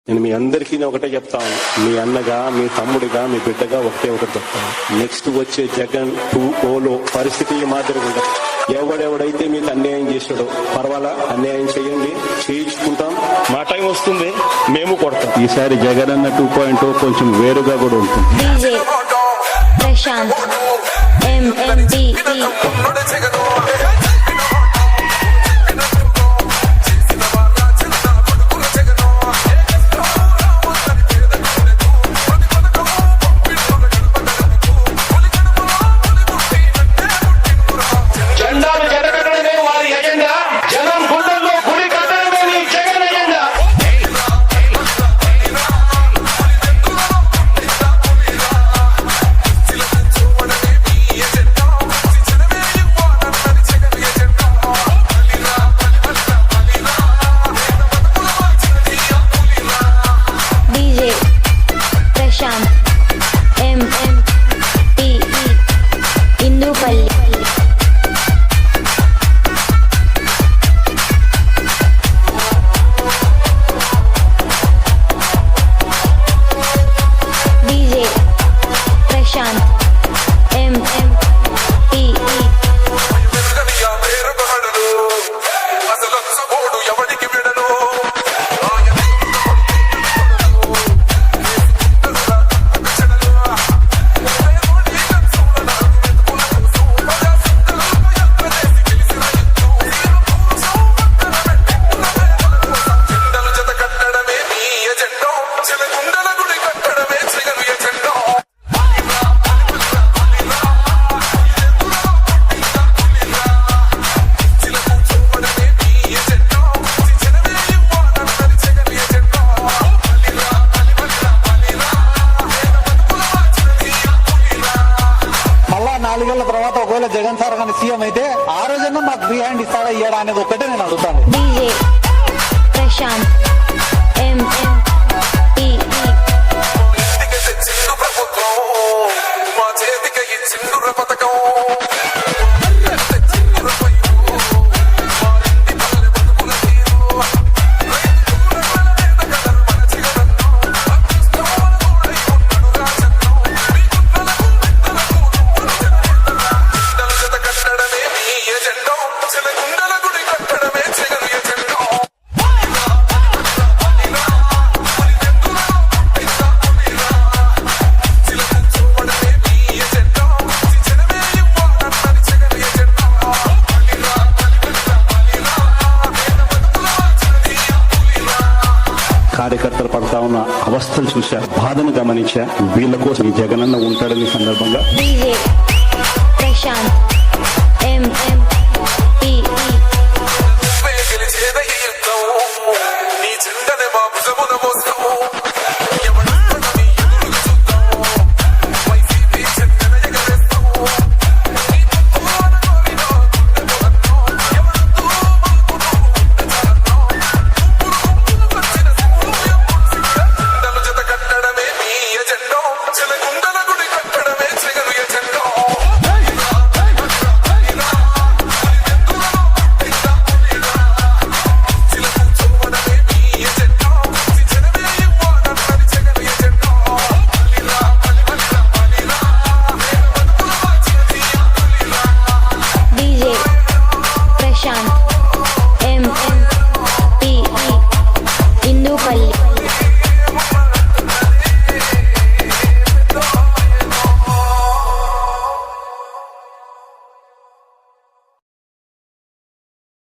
నేను మీ అందరికీ ఒకటే చెప్తాను, మీ అన్నగా, మీ తమ్ముడిగా, మీ బిడ్డగా ఒకటే చెప్తాను. నెక్స్ట్ వచ్చే జగన్ 2.0 పరిస్థితి ఈ మాదిరిగా ఉండదు. ఎవడెవడైతే మీకు అన్యాయం చేసాడో పర్వాలా, అన్యాయం చేయండి, చేయించుకుంటాం. మా టైం వస్తుంది, మేము కొడతాం. ఈసారి జగన్ అన్న 2.0 కొంచెం వేరుగా కూడా ఉంటుంది. DJ ప్రశాంత్ MMP తర్వాత ఒకవేళ జగన్ సార్ కానీ సీఎం అయితే ఆ రోజన్నా మాకు ఫ్రీ హ్యాండ్ ఇస్తాడా ఇయ్యడా అనేది ఒక్కటే నేను అడుగుతాను. DJ ప్రశాంత్ MMP కార్యకర్తలు పడతా ఉన్న అవస్థలు చూశా, బాధను గమనించా. వీళ్ళ కోసం ఈ జగనన్న ఉంటాడని సందర్భంగా DJ ప్రశాంత్ MMP